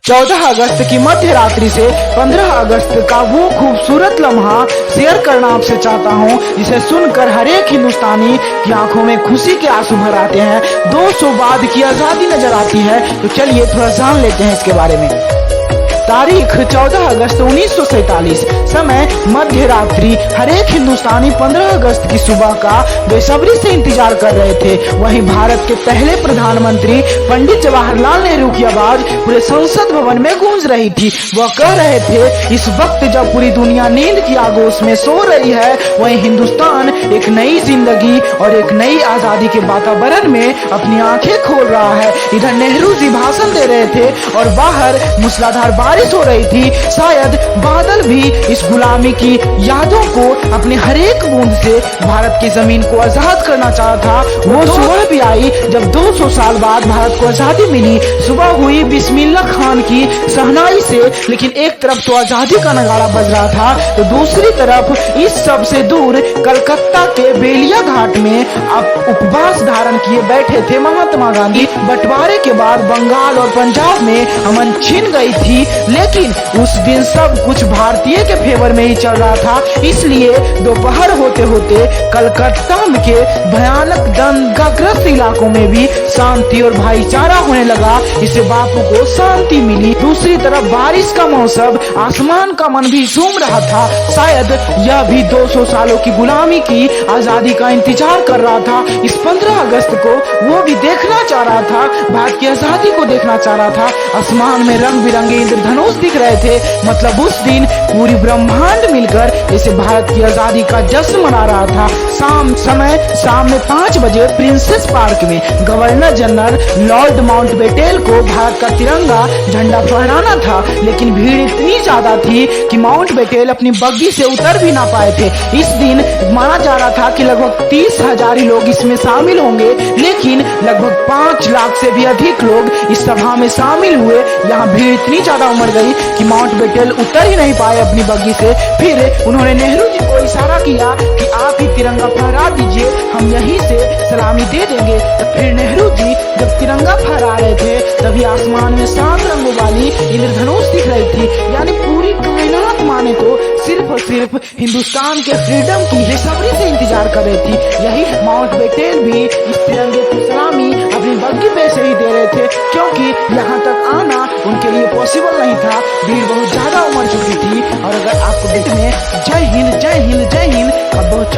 14 अगस्त की मध्य रात्रि से 15 अगस्त का वो खूबसूरत लम्हा शेयर करना आपसे चाहता हूँ, जिसे सुनकर हर एक हिंदुस्तानी की आंखों में खुशी के आंसू भर आते हैं। 200 बाद की आजादी नजर आती है। तो चलिए थोड़ा जान लेते हैं इसके बारे में। तारीख 14 अगस्त 1947, समय मध्य रात्रि। हर एक हिंदुस्तानी 15 अगस्त की सुबह का बेसब्री से इंतजार कर रहे थे। वहीं भारत के पहले प्रधानमंत्री पंडित जवाहरलाल नेहरू की आवाज पूरे संसद भवन में गूंज रही थी। वह कह रहे थे, इस वक्त जब पूरी दुनिया नींद की आगोश में सो रही है, वहीं हिंदुस्तान एक नई जिंदगी और एक नई आजादी के वातावरण में अपनी आंखें खोल रहा है। इधर नेहरू जी भाषण दे रहे थे और बाहर मूसलाधार बारिश हो रही थी। शायद बादल भी इस गुलामी की यादों को अपने हर एक बूंद से भारत की जमीन को आजाद करना चाहा था। वो सुबह भी आई जब 200 साल बाद भारत को आजादी मिली। सुबह हुई बिस्मिल्लाह खान की शहनाई से, लेकिन एक तरफ तो आजादी का नगाड़ा बज रहा था, तो दूसरी तरफ इस सब से दूर कलकत्ता के बेलिया घाट में अब उपवास धारण किए बैठे थे महात्मा गांधी। बंटवारे के बाद बंगाल और पंजाब में अमन छिन गई थी, लेकिन उस दिन सब कुछ भारतीय के फेवर में ही चल रहा था। इसलिए दोपहर होते होते कलकत्ता के भयानक दंगाग्रस्त इलाकों में भी शांति और भाईचारा होने लगा। इससे बापू को शांति मिली। दूसरी तरफ बारिश का मौसम, आसमान का मन भी झूम रहा था। शायद यह भी 200 सालों की गुलामी की आजादी का इंतजार कर रहा था। इस 15 अगस्त को वो भी देखना चाह रहा था, भारत की आजादी को देखना चाह रहा था। आसमान में रंग बिरंगे इंद्रधनुष दिख रहे थे। मतलब उस दिन पूरी ब्रह्मांड मिलकर इसे भारत की आजादी का जश्न मना रहा था। शाम में 5 बजे प्रिंसेस पार्क में गवर्नर जनरल लॉर्ड माउंटबेटन को भारत का तिरंगा झंडा फहराना था, लेकिन भीड़ इतनी ज्यादा थी कि माउंटबेटन अपनी बग्गी से उतर भी ना पाए थे। इस दिन माना जा रहा था कि लगभग 30,000 ही लोग इसमें शामिल होंगे, लेकिन लगभग 5 लाख से भी अधिक लोग इस सभा में शामिल हुए। यहाँ भीड़ इतनी ज्यादा उमड़ गई कि माउंटबेटन उतर ही नहीं पाए अपनी बग्गी से। फिर उन्होंने नेहरू जी को इशारा किया कि आप ही तिरंगा फहरा दीजिए, हम यहीं से सलामी दे देंगे। तो फिर नेहरू जी जब तिरंगा फहरा रहे थे, तभी आसमान में 7 रंगों वाली इंद्रधनुष दिख रही थी। यानी पूरी कायनात माने तो सिर्फ और सिर्फ हिंदुस्तान के फ्रीडम की बेसब्री से इंतजार कर रही थी। यही माउंटबेटन भी इस तिरंगे की सलामी अपनी बग्गी पे से ही दे रहे थे, क्योंकि यहाँ तक आना उनके लिए पॉसिबल नहीं था। भीड़ बहुत ज्यादा उमड़ चुकी थी। और अगर आपको देखने जय हिंद जय हिंद जय हिंद अब बहुत